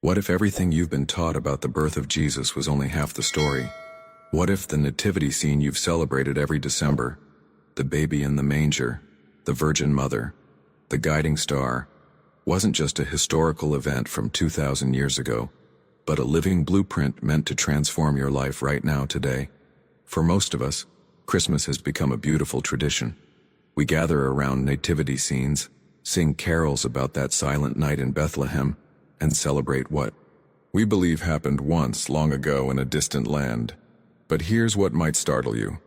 What if everything you've been taught about the birth of Jesus was only half the story? What if the nativity scene you've celebrated every December, the baby in the manger, the Virgin Mother, the guiding star, wasn't just a historical event from 2,000 years ago, but a living blueprint meant to transform your life right now today? For most of us, Christmas has become a beautiful tradition. We gather around nativity scenes, sing carols about that silent night in Bethlehem, and celebrate what we believe happened once long ago in a distant land. But here's what might startle you.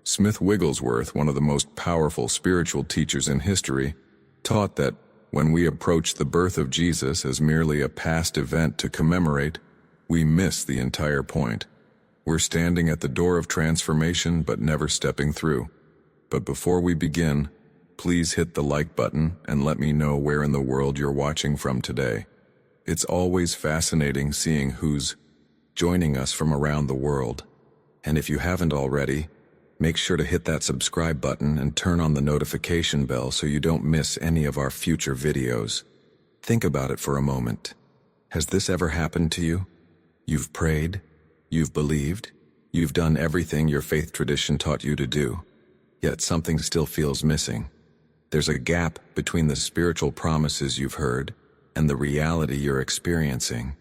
Smith Wigglesworth, one of the most powerful spiritual teachers in history, taught that when we approach the birth of Jesus as merely a past event to commemorate, we miss the entire point. We're standing at the door of transformation but never stepping through. But before we begin, please hit the like button and let me know where in the world you're watching from today. It's always fascinating seeing who's joining us from around the world. And if you haven't already, make sure to hit that subscribe button and turn on the notification bell so you don't miss any of our future videos. Think about it for a moment. Has this ever happened to you? You've prayed, you've believed, you've done everything your faith tradition taught you to do, yet something still feels missing. There's a gap between the spiritual promises you've heard and the reality you're experiencing.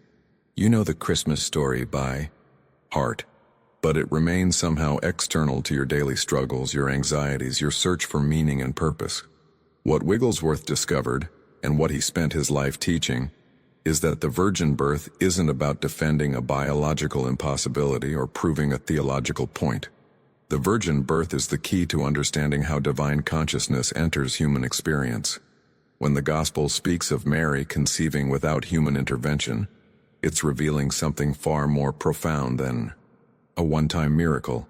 You know the Christmas story by heart, but it remains somehow external to your daily struggles, your anxieties, your search for meaning and purpose. What Wigglesworth discovered, and what he spent his life teaching, is that the virgin birth isn't about defending a biological impossibility or proving a theological point. The virgin birth is the key to understanding how divine consciousness enters human experience. When the Gospel speaks of Mary conceiving without human intervention, it's revealing something far more profound than a one-time miracle.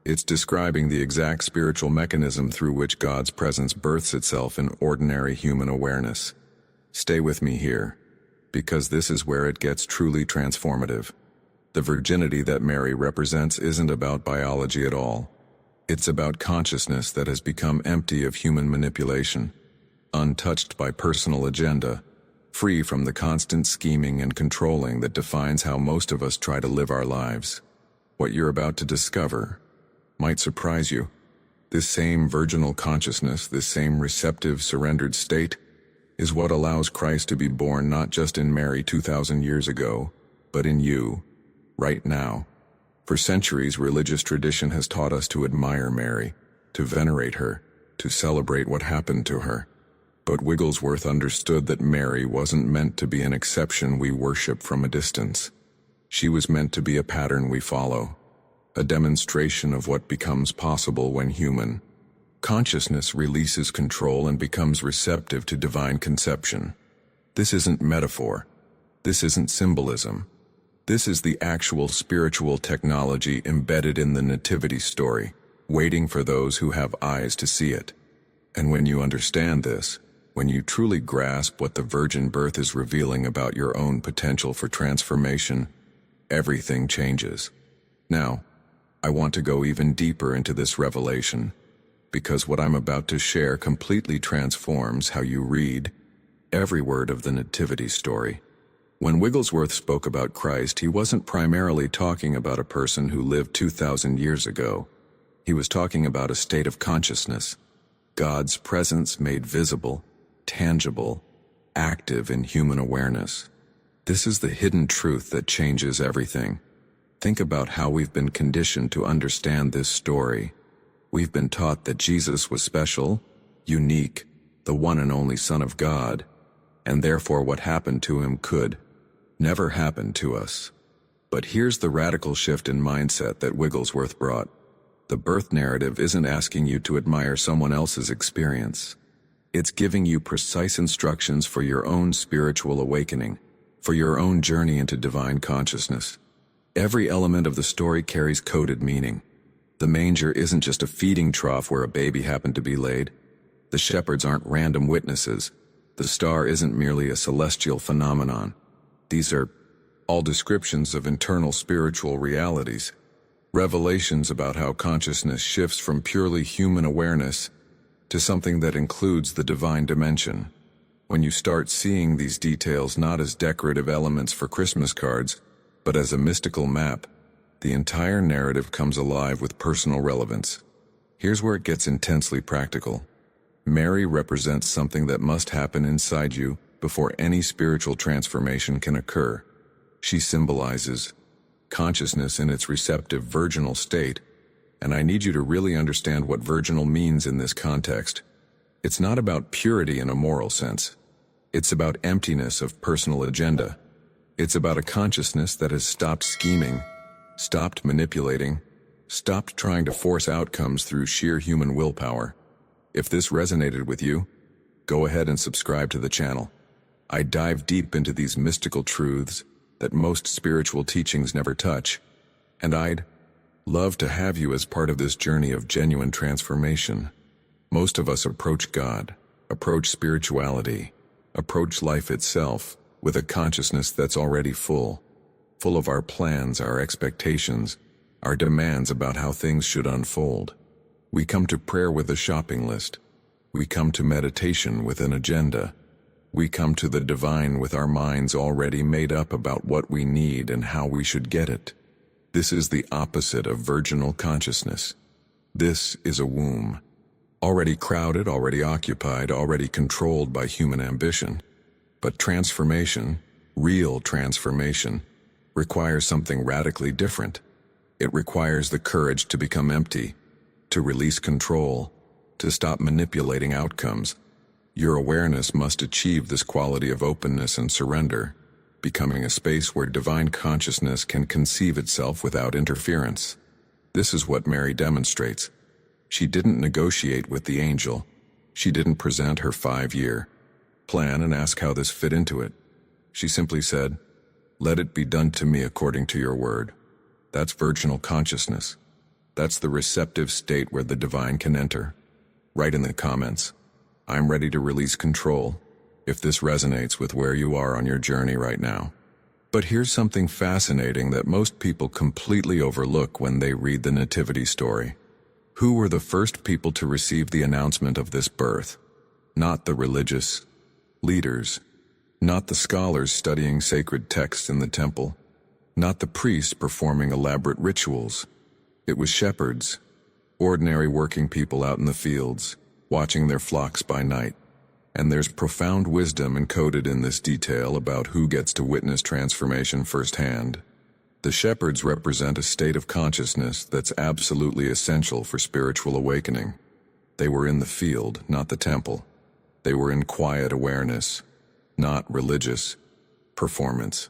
It's describing the exact spiritual mechanism through which God's presence births itself in ordinary human awareness. Stay with me here, because this is where it gets truly transformative. The virginity that Mary represents isn't about biology at all. It's about consciousness that has become empty of human manipulation, untouched by personal agenda, free from the constant scheming and controlling that defines how most of us try to live our lives. What you're about to discover might surprise you. This same virginal consciousness, this same receptive, surrendered state, is what allows Christ to be born not just in Mary 2,000 years ago, but in you, right now. For centuries, religious tradition has taught us to admire Mary, to venerate her, to celebrate what happened to her. But Wigglesworth understood that Mary wasn't meant to be an exception we worship from a distance. She was meant to be a pattern we follow, a demonstration of what becomes possible when human consciousness releases control and becomes receptive to divine conception. This isn't metaphor. This isn't symbolism. This is the actual spiritual technology embedded in the nativity story, waiting for those who have eyes to see it. And when you understand this, when you truly grasp what the virgin birth is revealing about your own potential for transformation, everything changes. Now, I want to go even deeper into this revelation, because what I'm about to share completely transforms how you read every word of the nativity story. When Wigglesworth spoke about Christ, he wasn't primarily talking about a person who lived 2,000 years ago. He was talking about a state of consciousness, God's presence made visible, tangible, active in human awareness. This is the hidden truth that changes everything. Think about how we've been conditioned to understand this story. We've been taught that Jesus was special, unique, the one and only Son of God, and therefore what happened to him could never happen to us. But here's the radical shift in mindset that Wigglesworth brought. The birth narrative isn't asking you to admire someone else's experience. It's giving you precise instructions for your own spiritual awakening, for your own journey into divine consciousness. Every element of the story carries coded meaning. The manger isn't just a feeding trough where a baby happened to be laid. The shepherds aren't random witnesses. The star isn't merely a celestial phenomenon. These are all descriptions of internal spiritual realities, revelations about how consciousness shifts from purely human awareness to something that includes the divine dimension. When you start seeing these details not as decorative elements for Christmas cards, but as a mystical map, the entire narrative comes alive with personal relevance. Here's where it gets intensely practical. Mary represents something that must happen inside you before any spiritual transformation can occur. She symbolizes consciousness in its receptive virginal state, and I need you to really understand what virginal means in this context. It's not about purity in a moral sense. It's about emptiness of personal agenda. It's about a consciousness that has stopped scheming, stopped manipulating, stopped trying to force outcomes through sheer human willpower. If this resonated with you, go ahead and subscribe to the channel. I dive deep into these mystical truths that most spiritual teachings never touch, and I'd love to have you as part of this journey of genuine transformation. Most of us approach God, approach spirituality, approach life itself with a consciousness that's already full of our plans, our expectations, our demands about how things should unfold. We come to prayer with a shopping list. We come to meditation with an agenda. We come to the divine with our minds already made up about what we need and how we should get it. This is the opposite of virginal consciousness. This is a womb, already crowded, already occupied, already controlled by human ambition. But transformation, real transformation, requires something radically different. It requires the courage to become empty, to release control, to stop manipulating outcomes. Your awareness must achieve this quality of openness and surrender, becoming a space where divine consciousness can conceive itself without interference. This is what Mary demonstrates. She didn't negotiate with the angel. She didn't present her 5-year plan and ask how this fit into it. She simply said, "Let it be done to me according to your word." That's virginal consciousness. That's the receptive state where the divine can enter. Write in the comments, "I'm ready to release control," if this resonates with where you are on your journey right now. But here's something fascinating that most people completely overlook when they read the Nativity story. Who were the first people to receive the announcement of this birth? Not the religious leaders, not the scholars studying sacred texts in the temple, not the priests performing elaborate rituals. It was shepherds, ordinary working people out in the fields, watching their flocks by night. And there's profound wisdom encoded in this detail about who gets to witness transformation firsthand. The shepherds represent a state of consciousness that's absolutely essential for spiritual awakening. They were in the field, not the temple. They were in quiet awareness, not religious performance.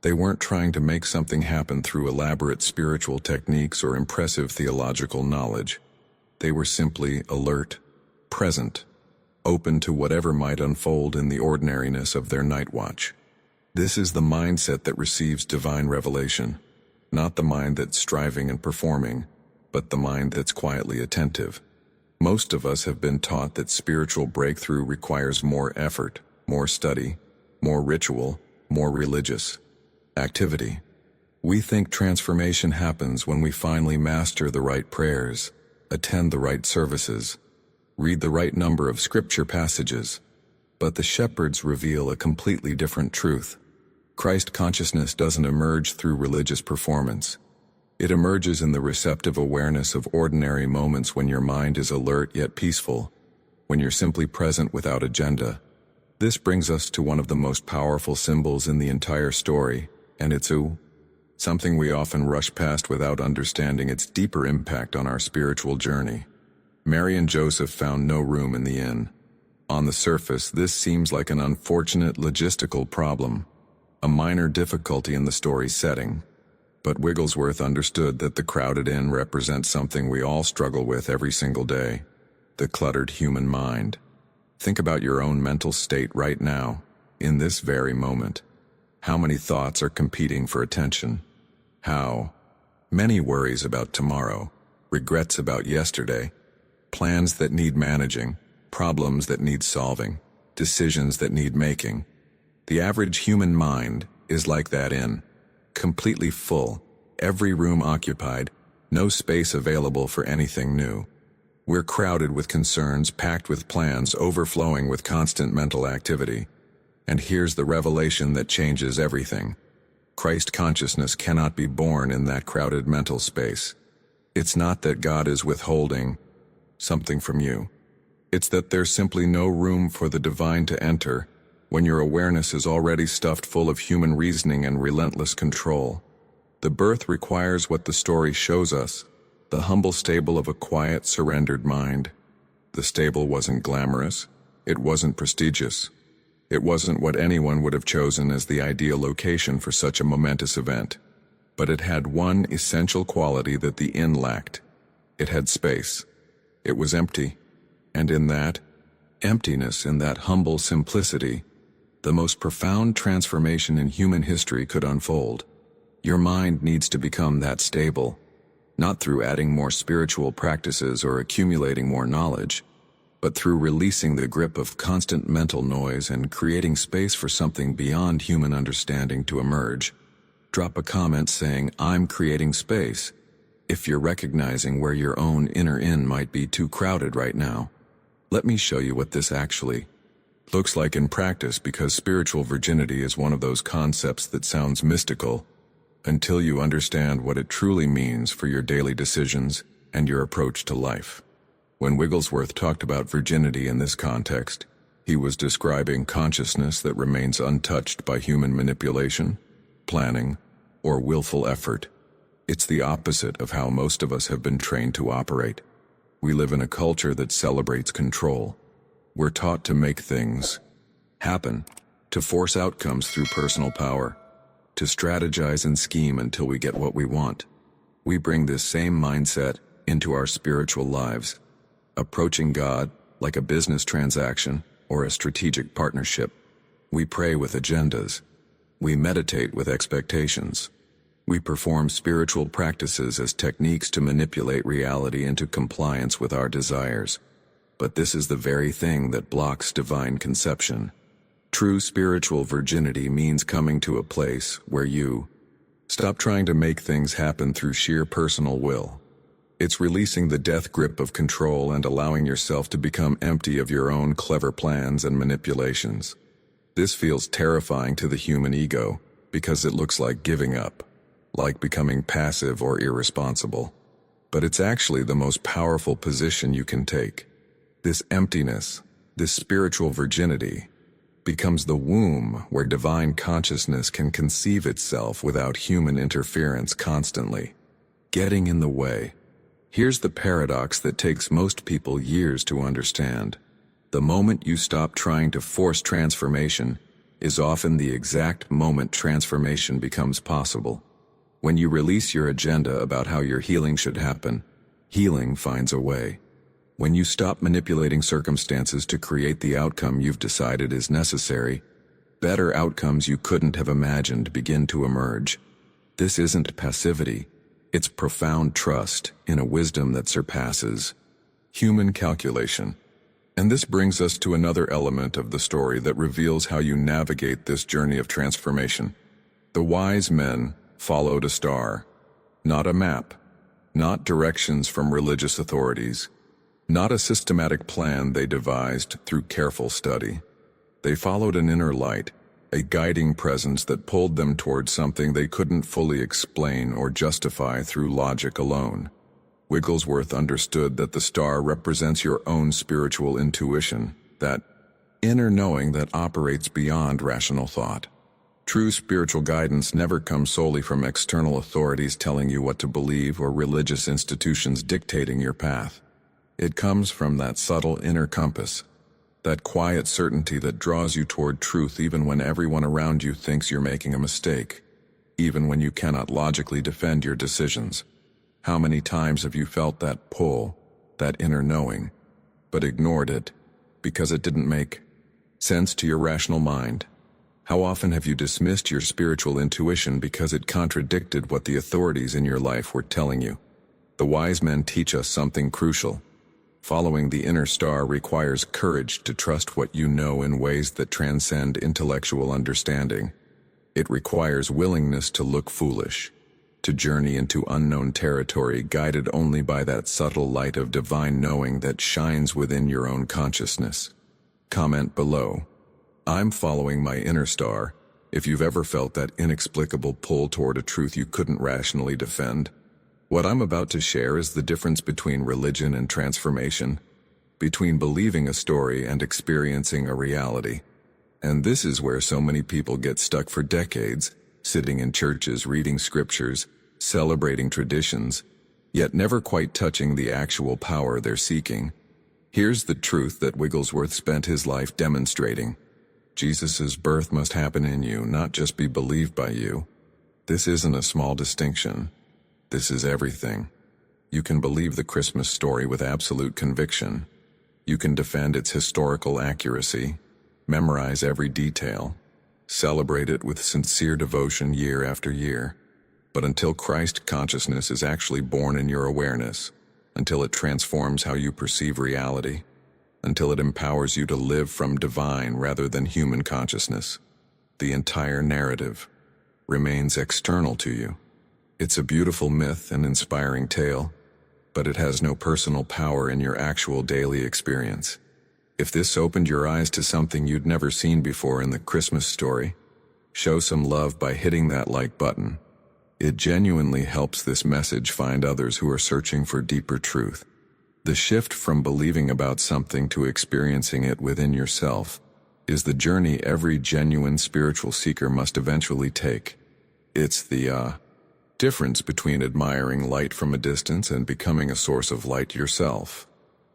They weren't trying to make something happen through elaborate spiritual techniques or impressive theological knowledge. They were simply alert, present, open to whatever might unfold in the ordinariness of their night watch. This is the mindset that receives divine revelation, not the mind that's striving and performing, but the mind that's quietly attentive. Most of us have been taught that spiritual breakthrough requires more effort, more study, more ritual, more religious activity. We think transformation happens when we finally master the right prayers, attend the right services, read the right number of scripture passages. But the shepherds reveal a completely different truth. Christ consciousness doesn't emerge through religious performance. It emerges in the receptive awareness of ordinary moments when your mind is alert yet peaceful, when you're simply present without agenda. This brings us to one of the most powerful symbols in the entire story, and it's something we often rush past without understanding its deeper impact on our spiritual journey. Mary and Joseph found no room in the inn. On the surface, this seems like an unfortunate logistical problem, a minor difficulty in the story's setting. But Wigglesworth understood that the crowded inn represents something we all struggle with every single day: the cluttered human mind. Think about your own mental state right now, in this very moment. How many thoughts are competing for attention? How many worries about tomorrow, regrets about yesterday, plans that need managing, problems that need solving, decisions that need making? The average human mind is like that inn, completely full, every room occupied, no space available for anything new. We're crowded with concerns, packed with plans, overflowing with constant mental activity. And here's the revelation that changes everything. Christ consciousness cannot be born in that crowded mental space. It's not that God is withholding something from you. It's that there's simply no room for the divine to enter when your awareness is already stuffed full of human reasoning and relentless control. The birth requires what the story shows us, the humble stable of a quiet, surrendered mind. The stable wasn't glamorous. It wasn't prestigious. It wasn't what anyone would have chosen as the ideal location for such a momentous event. But it had one essential quality that the inn lacked. It had space. It was empty. And in that emptiness, in that humble simplicity, the most profound transformation in human history could unfold. Your mind needs to become that stable, not through adding more spiritual practices or accumulating more knowledge, but through releasing the grip of constant mental noise and creating space for something beyond human understanding to emerge. Drop a comment saying, "I'm creating space," if you're recognizing where your own inner inn might be too crowded right now. Let me show you what this actually looks like in practice, because spiritual virginity is one of those concepts that sounds mystical until you understand what it truly means for your daily decisions and your approach to life. When Wigglesworth talked about virginity in this context, he was describing consciousness that remains untouched by human manipulation, planning, or willful effort. It's the opposite of how most of us have been trained to operate. We live in a culture that celebrates control. We're taught to make things happen, to force outcomes through personal power, to strategize and scheme until we get what we want. We bring this same mindset into our spiritual lives, approaching God like a business transaction or a strategic partnership. We pray with agendas. We meditate with expectations. We perform spiritual practices as techniques to manipulate reality into compliance with our desires. But this is the very thing that blocks divine conception. True spiritual virginity means coming to a place where you stop trying to make things happen through sheer personal will. It's releasing the death grip of control and allowing yourself to become empty of your own clever plans and manipulations. This feels terrifying to the human ego because it looks like giving up, like becoming passive or irresponsible. But it's actually the most powerful position you can take. This emptiness, this spiritual virginity, becomes the womb where divine consciousness can conceive itself without human interference constantly getting in the way. Here's the paradox that takes most people years to understand. The moment you stop trying to force transformation is often the exact moment transformation becomes possible. When you release your agenda about how your healing should happen, healing finds a way. When you stop manipulating circumstances to create the outcome you've decided is necessary, better outcomes you couldn't have imagined begin to emerge. This isn't passivity. It's profound trust in a wisdom that surpasses human calculation. And this brings us to another element of the story that reveals how you navigate this journey of transformation. The wise men followed a star, not a map, not directions from religious authorities, not a systematic plan they devised through careful study. They followed an inner light, a guiding presence that pulled them towards something they couldn't fully explain or justify through logic alone. Wigglesworth understood that the star represents your own spiritual intuition, that inner knowing that operates beyond rational thought. True spiritual guidance never comes solely from external authorities telling you what to believe or religious institutions dictating your path. It comes from that subtle inner compass, that quiet certainty that draws you toward truth even when everyone around you thinks you're making a mistake, even when you cannot logically defend your decisions. How many times have you felt that pull, that inner knowing, but ignored it because it didn't make sense to your rational mind? How often have you dismissed your spiritual intuition because it contradicted what the authorities in your life were telling you? The wise men teach us something crucial. Following the inner star requires courage to trust what you know in ways that transcend intellectual understanding. It requires willingness to look foolish, to journey into unknown territory guided only by that subtle light of divine knowing that shines within your own consciousness. Comment below. I'm following my inner star, if you've ever felt that inexplicable pull toward a truth you couldn't rationally defend. What I'm about to share is the difference between religion and transformation, between believing a story and experiencing a reality. And this is where so many people get stuck for decades, sitting in churches, reading scriptures, celebrating traditions, yet never quite touching the actual power they're seeking. Here's the truth that Wigglesworth spent his life demonstrating. Jesus' birth must happen in you, not just be believed by you. This isn't a small distinction. This is everything. You can believe the Christmas story with absolute conviction. You can defend its historical accuracy, memorize every detail, celebrate it with sincere devotion year after year. But until Christ consciousness is actually born in your awareness, until it transforms how you perceive reality, until it empowers you to live from divine rather than human consciousness, the entire narrative remains external to you. It's a beautiful myth and inspiring tale, but it has no personal power in your actual daily experience. If this opened your eyes to something you'd never seen before in the Christmas story, show some love by hitting that like button. It genuinely helps this message find others who are searching for deeper truth. The shift from believing about something to experiencing it within yourself is the journey every genuine spiritual seeker must eventually take. It's the difference between admiring light from a distance and becoming a source of light yourself.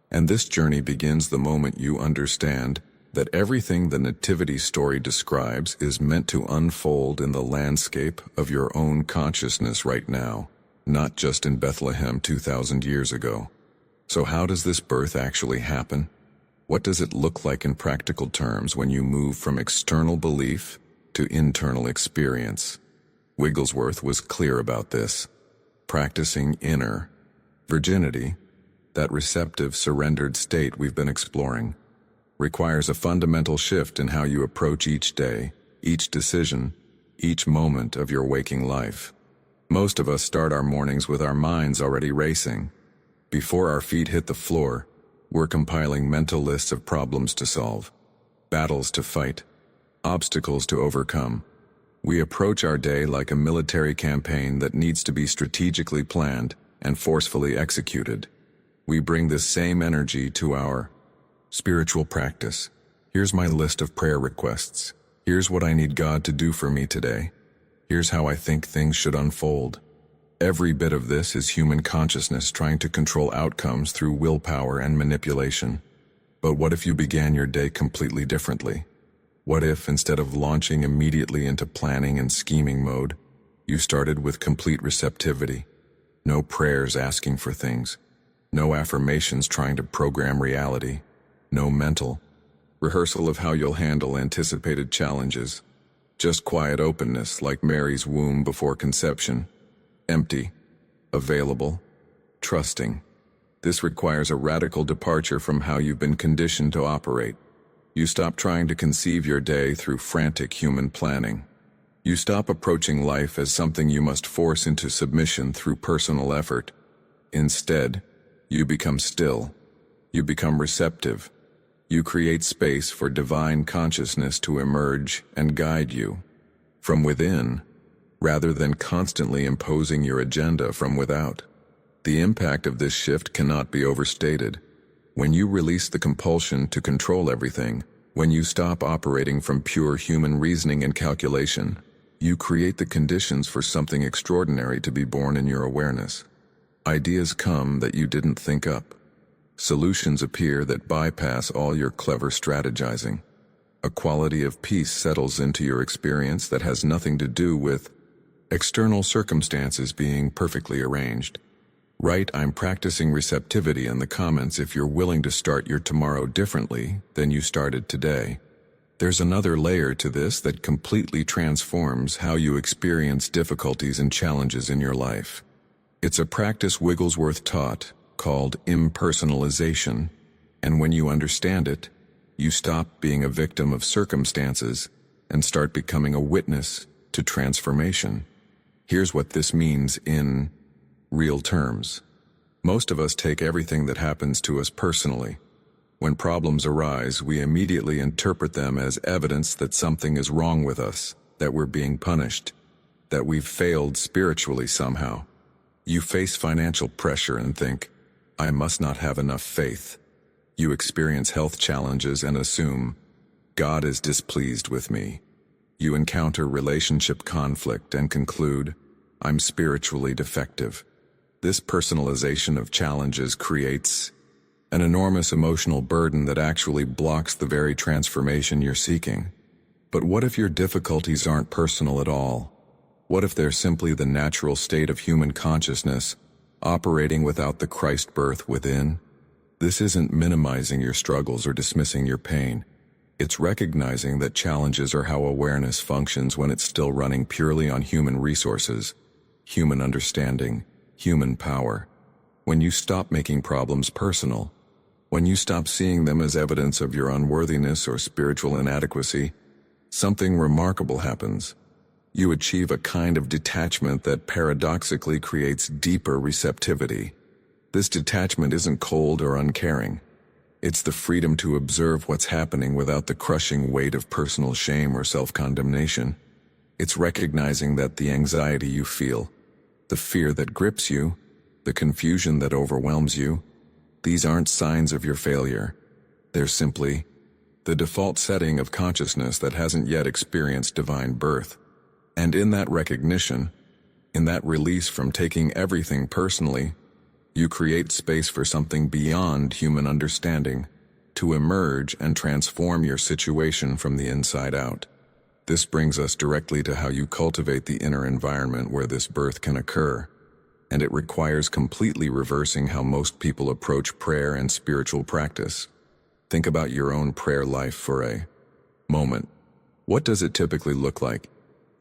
And this journey begins the moment you understand that everything the Nativity story describes is meant to unfold in the landscape of your own consciousness right now, not just in Bethlehem 2,000 years ago. So how does this birth actually happen? What does it look like in practical terms when you move from external belief to internal experience? Wigglesworth was clear about this. Practicing inner virginity, that receptive, surrendered state we've been exploring, requires a fundamental shift in how you approach each day, each decision, each moment of your waking life. Most of us start our mornings with our minds already racing. Before our feet hit the floor, we're compiling mental lists of problems to solve, battles to fight, obstacles to overcome. We approach our day like a military campaign that needs to be strategically planned and forcefully executed. We bring this same energy to our spiritual practice. Here's my list of prayer requests. Here's what I need God to do for me today. Here's how I think things should unfold. Every bit of this is human consciousness trying to control outcomes through willpower and manipulation. But what if you began your day completely differently? What if, instead of launching immediately into planning and scheming mode, you started with complete receptivity? No prayers asking for things. No affirmations trying to program reality. No mental rehearsal of how you'll handle anticipated challenges. Just quiet openness like Mary's womb before conception. Empty, available, trusting. This requires a radical departure from how you've been conditioned to operate. You stop trying to conceive your day through frantic human planning. You stop approaching life as something you must force into submission through personal effort. Instead, you become still. You become receptive. You create space for divine consciousness to emerge and guide you from within, rather than constantly imposing your agenda from without. The impact of this shift cannot be overstated. When you release the compulsion to control everything, when you stop operating from pure human reasoning and calculation, you create the conditions for something extraordinary to be born in your awareness. Ideas come that you didn't think up. Solutions appear that bypass all your clever strategizing. A quality of peace settles into your experience that has nothing to do with external circumstances being perfectly arranged. Write "I'm practicing receptivity" in the comments if you're willing to start your tomorrow differently than you started today. There's another layer to this that completely transforms how you experience difficulties and challenges in your life. It's a practice Wigglesworth taught called impersonalization, and when you understand it, you stop being a victim of circumstances and start becoming a witness to transformation. Here's what this means in real terms. Most of us take everything that happens to us personally. When problems arise, we immediately interpret them as evidence that something is wrong with us, that we're being punished, that we've failed spiritually somehow. You face financial pressure and think, I must not have enough faith. You experience health challenges and assume, God is displeased with me. You encounter relationship conflict and conclude, I'm spiritually defective. This personalization of challenges creates an enormous emotional burden that actually blocks the very transformation you're seeking. But what if your difficulties aren't personal at all? What if they're simply the natural state of human consciousness, operating without the Christ birth within? This isn't minimizing your struggles or dismissing your pain. It's recognizing that challenges are how awareness functions when it's still running purely on human resources, human understanding, human power. When you stop making problems personal, when you stop seeing them as evidence of your unworthiness or spiritual inadequacy, something remarkable happens. You achieve a kind of detachment that paradoxically creates deeper receptivity. This detachment isn't cold or uncaring. It's the freedom to observe what's happening without the crushing weight of personal shame or self-condemnation. It's recognizing that the anxiety you feel, the fear that grips you, the confusion that overwhelms you, these aren't signs of your failure. They're simply the default setting of consciousness that hasn't yet experienced divine birth. And in that recognition, in that release from taking everything personally, you create space for something beyond human understanding to emerge and transform your situation from the inside out. This brings us directly to how you cultivate the inner environment where this birth can occur, and it requires completely reversing how most people approach prayer and spiritual practice. Think about your own prayer life for a moment. What does it typically look like?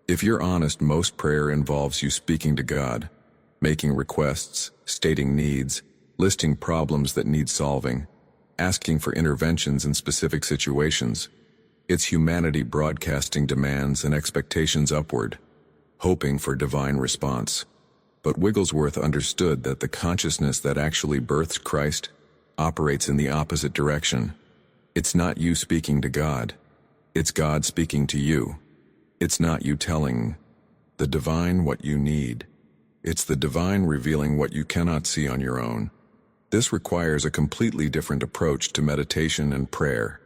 If you're honest, most prayer involves you speaking to God, making requests, stating needs, listing problems that need solving, asking for interventions in specific situations. It's humanity broadcasting demands and expectations upward, hoping for divine response. But Wigglesworth understood that the consciousness that actually births Christ operates in the opposite direction. It's not you speaking to God. It's God speaking to you. It's not you telling the divine what you need. It's the divine revealing what you cannot see on your own. This requires a completely different approach to meditation and prayer,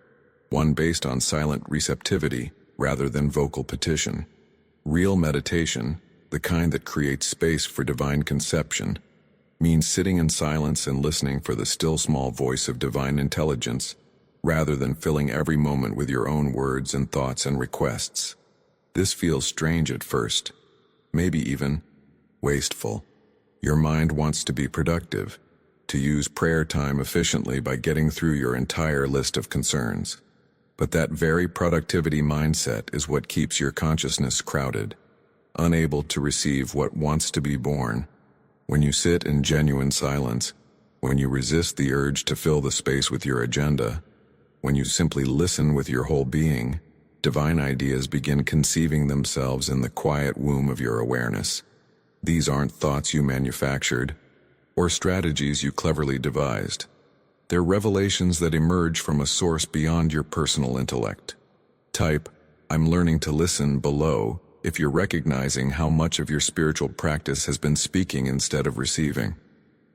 one based on silent receptivity rather than vocal petition. Real meditation, the kind that creates space for divine conception, means sitting in silence and listening for the still small voice of divine intelligence, rather than filling every moment with your own words and thoughts and requests. This feels strange at first, maybe even wasteful. Your mind wants to be productive, to use prayer time efficiently by getting through your entire list of concerns. But that very productivity mindset is what keeps your consciousness crowded, unable to receive what wants to be born. When you sit in genuine silence, when you resist the urge to fill the space with your agenda, when you simply listen with your whole being, divine ideas begin conceiving themselves in the quiet womb of your awareness. These aren't thoughts you manufactured, or strategies you cleverly devised. They're revelations that emerge from a source beyond your personal intellect. Type, I'm learning to listen below if you're recognizing how much of your spiritual practice has been speaking instead of receiving.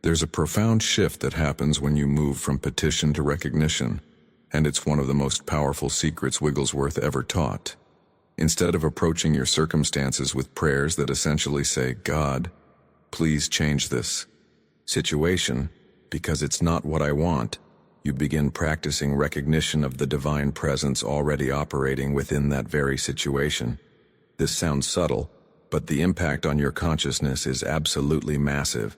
There's a profound shift that happens when you move from petition to recognition, and it's one of the most powerful secrets Wigglesworth ever taught. Instead of approaching your circumstances with prayers that essentially say, God, please change this situation, because it's not what I want, you begin practicing recognition of the divine presence already operating within that very situation. This sounds subtle, but the impact on your consciousness is absolutely massive.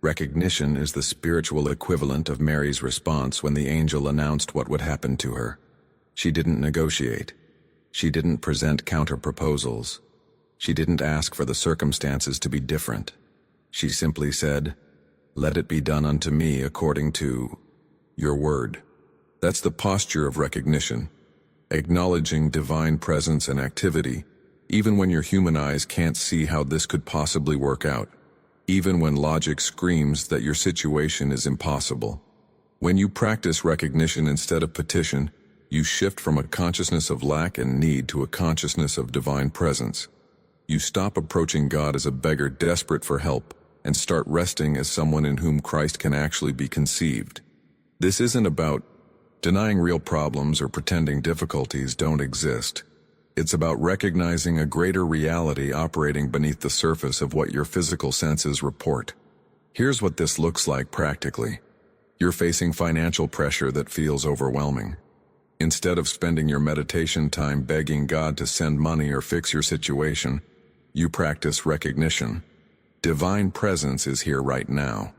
Recognition is the spiritual equivalent of Mary's response when the angel announced what would happen to her. She didn't negotiate. She didn't present counter-proposals. She didn't ask for the circumstances to be different. She simply said, let it be done unto me according to your word. That's the posture of recognition, acknowledging divine presence and activity, Even when your human eyes can't see how this could possibly work out. Even when logic screams that your situation is impossible. When you practice recognition instead of petition, you shift from a consciousness of lack and need to a consciousness of divine presence. You stop approaching God as a beggar desperate for help and start resting as someone in whom Christ can actually be conceived. This isn't about denying real problems or pretending difficulties don't exist. It's about recognizing a greater reality operating beneath the surface of what your physical senses report. Here's what this looks like practically. You're facing financial pressure that feels overwhelming. Instead of spending your meditation time begging God to send money or fix your situation, you practice recognition. Divine presence is here right now.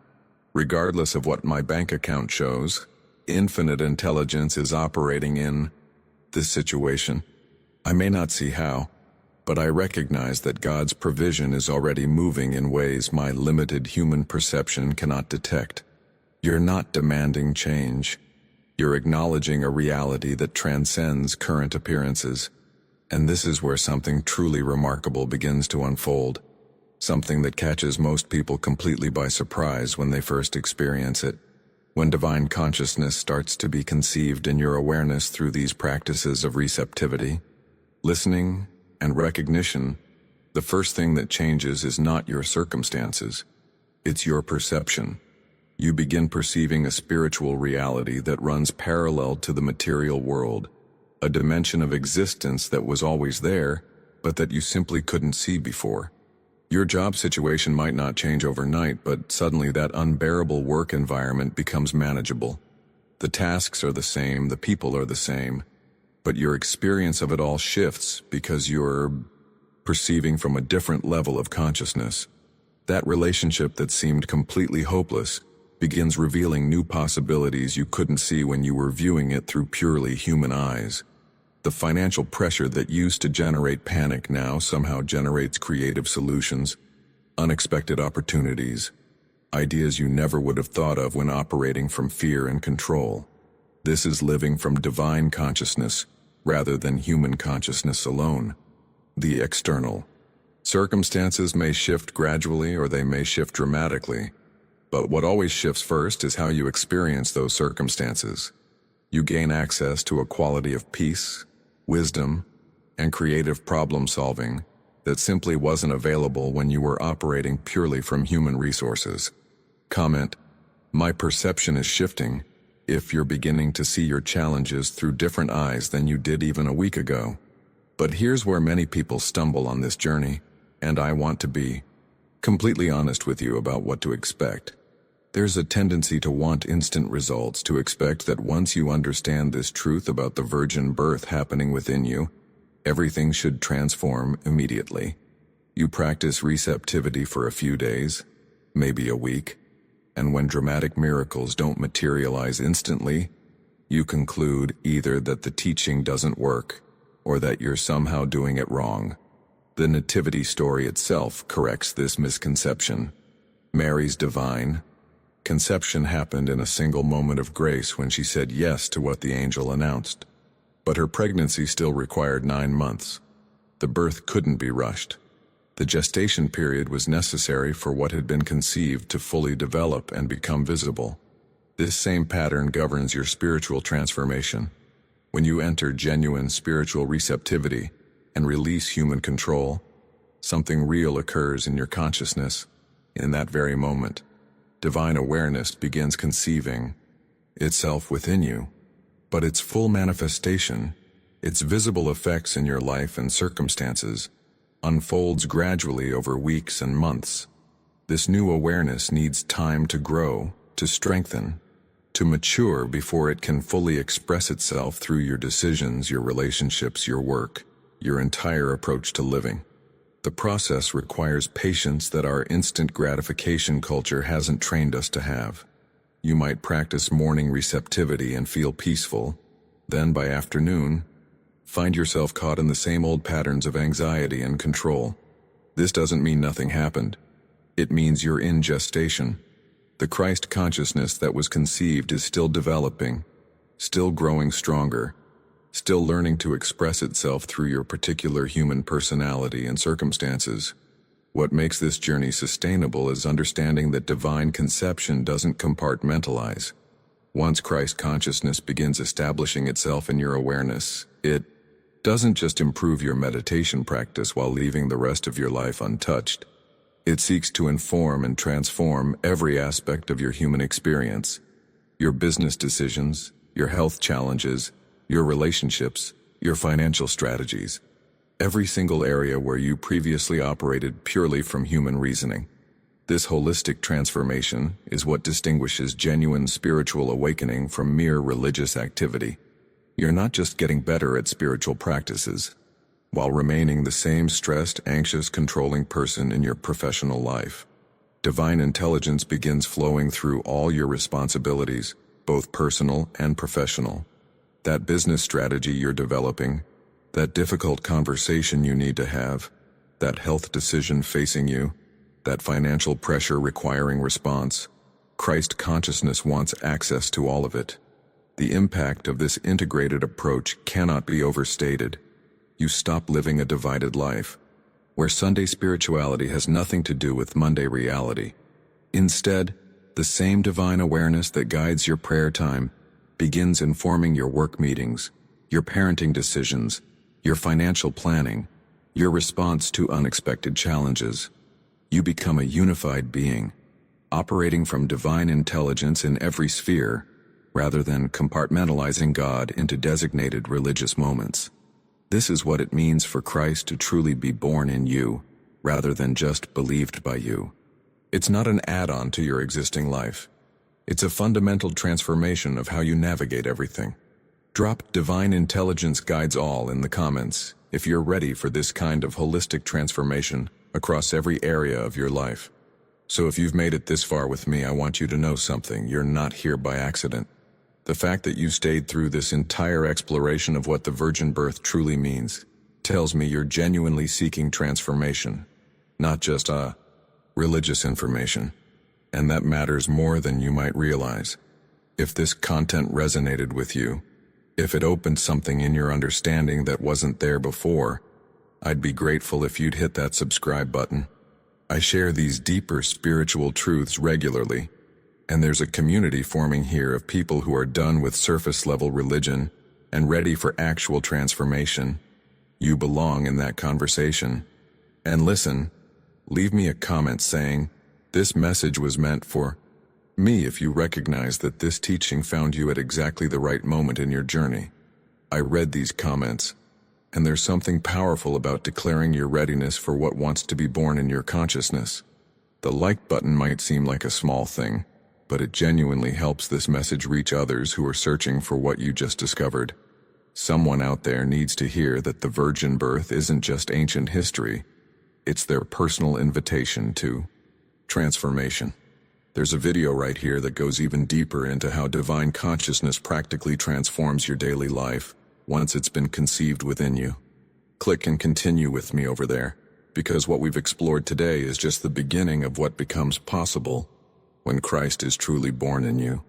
Regardless of what my bank account shows, infinite intelligence is operating in this situation. I may not see how, but I recognize that God's provision is already moving in ways my limited human perception cannot detect. You're not demanding change. You're acknowledging a reality that transcends current appearances. And this is where something truly remarkable begins to unfold. Something that catches most people completely by surprise when they first experience it. When divine consciousness starts to be conceived in your awareness through these practices of receptivity, listening, and recognition, the first thing that changes is not your circumstances. It's your perception. You begin perceiving a spiritual reality that runs parallel to the material world, a dimension of existence that was always there, but that you simply couldn't see before. Your job situation might not change overnight, but suddenly that unbearable work environment becomes manageable. The tasks are the same, the people are the same, but your experience of it all shifts because you're perceiving from a different level of consciousness. That relationship that seemed completely hopeless begins revealing new possibilities you couldn't see when you were viewing it through purely human eyes. The financial pressure that used to generate panic now somehow generates creative solutions, unexpected opportunities, ideas you never would have thought of when operating from fear and control. This is living from divine consciousness rather than human consciousness alone. The external circumstances may shift gradually or they may shift dramatically, but what always shifts first is how you experience those circumstances. You gain access to a quality of peace, wisdom, and creative problem-solving that simply wasn't available when you were operating purely from human resources. Comment: my perception is shifting if you're beginning to see your challenges through different eyes than you did even a week ago. But here's where many people stumble on this journey, and I want to be completely honest with you about what to expect. There's a tendency to want instant results, to expect that once you understand this truth about the virgin birth happening within you, everything should transform immediately. You practice receptivity for a few days, maybe a week, and when dramatic miracles don't materialize instantly, you conclude either that the teaching doesn't work or that you're somehow doing it wrong. The nativity story itself corrects this misconception. Mary's divine conception happened in a single moment of grace when she said yes to what the angel announced. But her pregnancy still required 9 months. The birth couldn't be rushed. The gestation period was necessary for what had been conceived to fully develop and become visible. This same pattern governs your spiritual transformation. When you enter genuine spiritual receptivity and release human control, something real occurs in your consciousness. In that very moment, divine awareness begins conceiving itself within you, but its full manifestation, its visible effects in your life and circumstances, unfolds gradually over weeks and months. This new awareness needs time to grow, to strengthen, to mature before it can fully express itself through your decisions, your relationships, your work, your entire approach to living. The process requires patience that our instant gratification culture hasn't trained us to have. You might practice morning receptivity and feel peaceful, then by afternoon, find yourself caught in the same old patterns of anxiety and control. This doesn't mean nothing happened. It means you're in gestation. The Christ consciousness that was conceived is still developing, still growing stronger, still learning to express itself through your particular human personality and circumstances. What makes this journey sustainable is understanding that divine conception doesn't compartmentalize. Once Christ consciousness begins establishing itself in your awareness, it doesn't just improve your meditation practice while leaving the rest of your life untouched. It seeks to inform and transform every aspect of your human experience. Your business decisions, your health challenges, your relationships, your financial strategies. Every single area where you previously operated purely from human reasoning. This holistic transformation is what distinguishes genuine spiritual awakening from mere religious activity. You're not just getting better at spiritual practices, while remaining the same stressed, anxious, controlling person in your professional life. Divine intelligence begins flowing through all your responsibilities, both personal and professional. That business strategy you're developing, that difficult conversation you need to have, that health decision facing you, that financial pressure requiring response, Christ consciousness wants access to all of it. The impact of this integrated approach cannot be overstated. You stop living a divided life, where Sunday spirituality has nothing to do with Monday reality. Instead, the same divine awareness that guides your prayer time begins informing your work meetings, your parenting decisions, your financial planning, your response to unexpected challenges. You become a unified being, operating from divine intelligence in every sphere, rather than compartmentalizing God into designated religious moments. This is what it means for Christ to truly be born in you, rather than just believed by you. It's not an add-on to your existing life. It's a fundamental transformation of how you navigate everything. Drop "Divine Intelligence Guides All" in the comments if you're ready for this kind of holistic transformation across every area of your life. So if you've made it this far with me, I want you to know something. You're not here by accident. The fact that you stayed through this entire exploration of what the virgin birth truly means tells me you're genuinely seeking transformation, not just religious information. And that matters more than you might realize. If this content resonated with you, if it opened something in your understanding that wasn't there before, I'd be grateful if you'd hit that subscribe button. I share these deeper spiritual truths regularly, and there's a community forming here of people who are done with surface-level religion and ready for actual transformation. You belong in that conversation. And listen, leave me a comment saying, "This message was meant for me," if you recognize that this teaching found you at exactly the right moment in your journey. I read these comments, and there's something powerful about declaring your readiness for what wants to be born in your consciousness. The like button might seem like a small thing, but it genuinely helps this message reach others who are searching for what you just discovered. Someone out there needs to hear that the virgin birth isn't just ancient history, it's their personal invitation to transformation. There's a video right here that goes even deeper into how divine consciousness practically transforms your daily life once it's been conceived within you. Click and continue with me over there, because what we've explored today is just the beginning of what becomes possible when Christ is truly born in you.